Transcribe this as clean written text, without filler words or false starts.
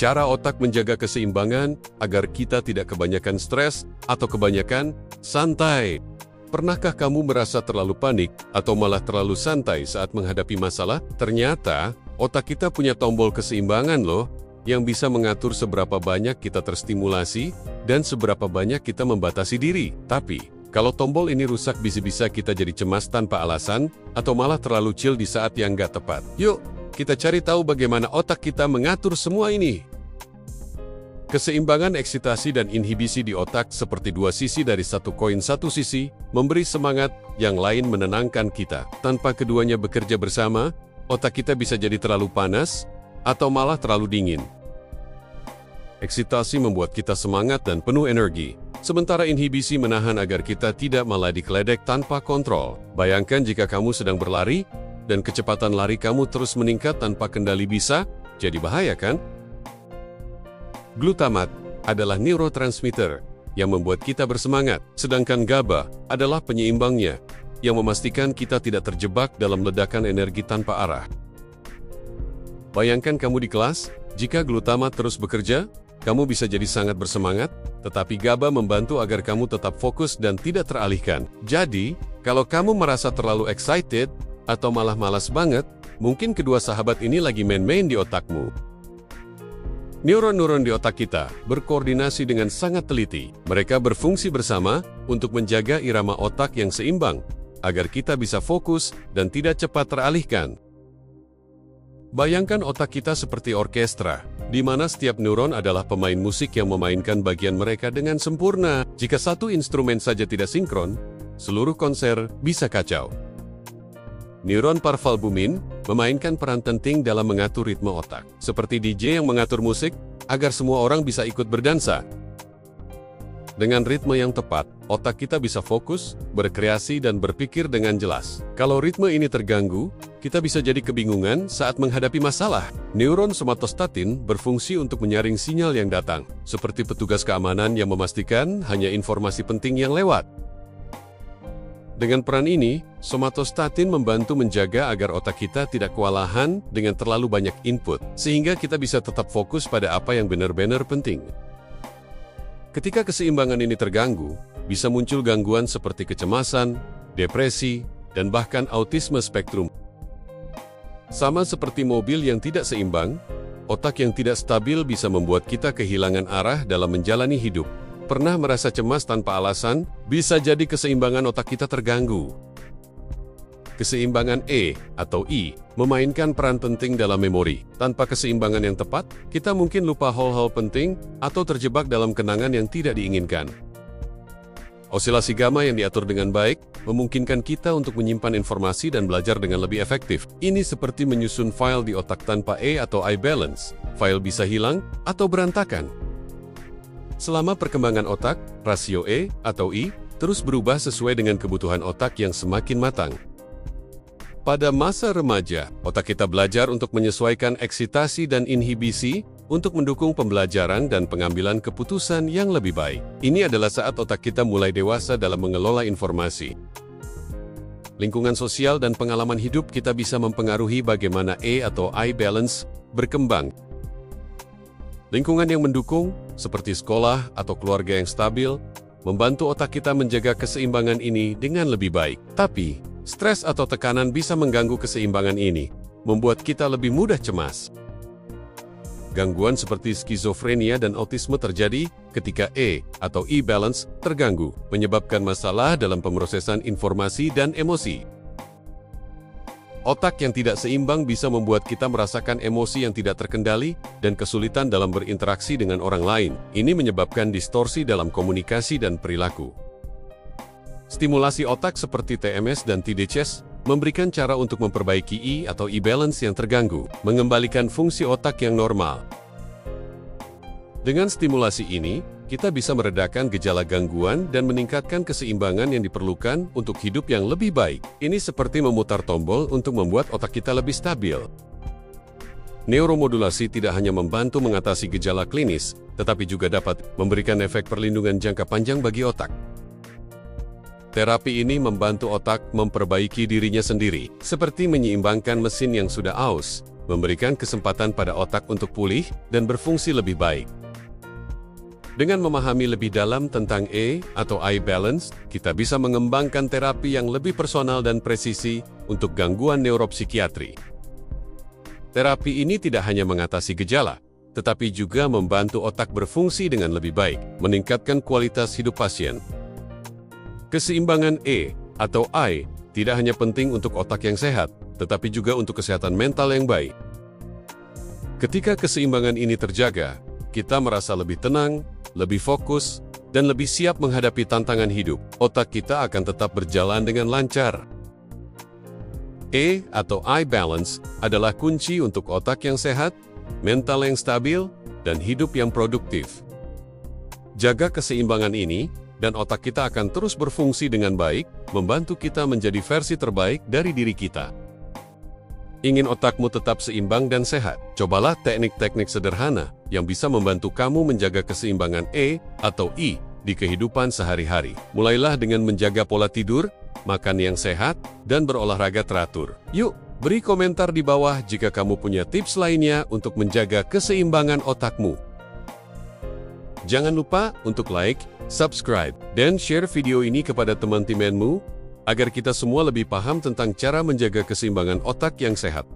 Cara otak menjaga keseimbangan agar kita tidak kebanyakan stres atau kebanyakan santai. Pernahkah kamu merasa terlalu panik atau malah terlalu santai saat menghadapi masalah? Ternyata, otak kita punya tombol keseimbangan loh, yang bisa mengatur seberapa banyak kita terstimulasi dan seberapa banyak kita membatasi diri. Tapi, kalau tombol ini rusak bisa-bisa kita jadi cemas tanpa alasan atau malah terlalu chill di saat yang nggak tepat. Yuk, kita cari tahu bagaimana otak kita mengatur semua ini. Keseimbangan eksitasi dan inhibisi di otak seperti dua sisi dari satu koin. Satu sisi memberi semangat, yang lain menenangkan kita. Tanpa keduanya bekerja bersama, otak kita bisa jadi terlalu panas atau malah terlalu dingin. Eksitasi membuat kita semangat dan penuh energi, sementara inhibisi menahan agar kita tidak malah dikeledek tanpa kontrol. Bayangkan jika kamu sedang berlari, dan kecepatan lari kamu terus meningkat tanpa kendali, bisa jadi bahaya kan? Glutamat adalah neurotransmitter yang membuat kita bersemangat, sedangkan GABA adalah penyeimbangnya yang memastikan kita tidak terjebak dalam ledakan energi tanpa arah. Bayangkan kamu di kelas, jika glutamat terus bekerja, kamu bisa jadi sangat bersemangat, tetapi GABA membantu agar kamu tetap fokus dan tidak teralihkan. Jadi, kalau kamu merasa terlalu excited atau malah malas banget, mungkin kedua sahabat ini lagi main-main di otakmu. Neuron-neuron di otak kita berkoordinasi dengan sangat teliti. Mereka berfungsi bersama untuk menjaga irama otak yang seimbang, agar kita bisa fokus dan tidak cepat teralihkan. Bayangkan otak kita seperti orkestra, di mana setiap neuron adalah pemain musik yang memainkan bagian mereka dengan sempurna. Jika satu instrumen saja tidak sinkron, seluruh konser bisa kacau. Neuron parvalbumin memainkan peran penting dalam mengatur ritme otak, seperti DJ yang mengatur musik agar semua orang bisa ikut berdansa. Dengan ritme yang tepat, otak kita bisa fokus, berkreasi, dan berpikir dengan jelas. Kalau ritme ini terganggu, kita bisa jadi kebingungan saat menghadapi masalah. Neuron somatostatin berfungsi untuk menyaring sinyal yang datang, seperti petugas keamanan yang memastikan hanya informasi penting yang lewat. Dengan peran ini, somatostatin membantu menjaga agar otak kita tidak kewalahan dengan terlalu banyak input, sehingga kita bisa tetap fokus pada apa yang benar-benar penting. Ketika keseimbangan ini terganggu, bisa muncul gangguan seperti kecemasan, depresi, dan bahkan autisme spektrum. Sama seperti mobil yang tidak seimbang, otak yang tidak stabil bisa membuat kita kehilangan arah dalam menjalani hidup. Pernah merasa cemas tanpa alasan? Bisa jadi keseimbangan otak kita terganggu. Keseimbangan E atau I memainkan peran penting dalam memori. Tanpa keseimbangan yang tepat, kita mungkin lupa hal-hal penting atau terjebak dalam kenangan yang tidak diinginkan. Osilasi gamma yang diatur dengan baik memungkinkan kita untuk menyimpan informasi dan belajar dengan lebih efektif. Ini seperti menyusun file di otak tanpa E atau I balance. File bisa hilang atau berantakan. Selama perkembangan otak, rasio E atau I terus berubah sesuai dengan kebutuhan otak yang semakin matang. Pada masa remaja, otak kita belajar untuk menyesuaikan eksitasi dan inhibisi untuk mendukung pembelajaran dan pengambilan keputusan yang lebih baik. Ini adalah saat otak kita mulai dewasa dalam mengelola informasi. Lingkungan sosial dan pengalaman hidup kita bisa mempengaruhi bagaimana E atau I balance berkembang. Lingkungan yang mendukung, seperti sekolah atau keluarga yang stabil, membantu otak kita menjaga keseimbangan ini dengan lebih baik. Tapi, stres atau tekanan bisa mengganggu keseimbangan ini, membuat kita lebih mudah cemas. Gangguan seperti skizofrenia dan autisme terjadi ketika E atau I balance terganggu, menyebabkan masalah dalam pemrosesan informasi dan emosi. Otak yang tidak seimbang bisa membuat kita merasakan emosi yang tidak terkendali dan kesulitan dalam berinteraksi dengan orang lain. Ini menyebabkan distorsi dalam komunikasi dan perilaku. Stimulasi otak seperti TMS dan TDCS memberikan cara untuk memperbaiki I atau I balance yang terganggu, mengembalikan fungsi otak yang normal. Dengan stimulasi ini, kita bisa meredakan gejala gangguan dan meningkatkan keseimbangan yang diperlukan untuk hidup yang lebih baik. Ini seperti memutar tombol untuk membuat otak kita lebih stabil. Neuromodulasi tidak hanya membantu mengatasi gejala klinis, tetapi juga dapat memberikan efek perlindungan jangka panjang bagi otak. Terapi ini membantu otak memperbaiki dirinya sendiri, seperti menyeimbangkan mesin yang sudah aus, memberikan kesempatan pada otak untuk pulih dan berfungsi lebih baik. Dengan memahami lebih dalam tentang E atau eye balance, kita bisa mengembangkan terapi yang lebih personal dan presisi untuk gangguan neuropsikiatri. Terapi ini tidak hanya mengatasi gejala, tetapi juga membantu otak berfungsi dengan lebih baik, meningkatkan kualitas hidup pasien. Keseimbangan E atau eye tidak hanya penting untuk otak yang sehat, tetapi juga untuk kesehatan mental yang baik. Ketika keseimbangan ini terjaga, kita merasa lebih tenang, lebih fokus, dan lebih siap menghadapi tantangan hidup. Otak kita akan tetap berjalan dengan lancar. E atau eye balance adalah kunci untuk otak yang sehat, mental yang stabil, dan hidup yang produktif. Jaga keseimbangan ini, dan otak kita akan terus berfungsi dengan baik, membantu kita menjadi versi terbaik dari diri kita. Ingin otakmu tetap seimbang dan sehat? Cobalah teknik-teknik sederhana yang bisa membantu kamu menjaga keseimbangan E atau I di kehidupan sehari-hari. Mulailah dengan menjaga pola tidur, makan yang sehat, dan berolahraga teratur. Yuk, beri komentar di bawah jika kamu punya tips lainnya untuk menjaga keseimbangan otakmu. Jangan lupa untuk like, subscribe, dan share video ini kepada teman-temanmu, agar kita semua lebih paham tentang cara menjaga keseimbangan otak yang sehat.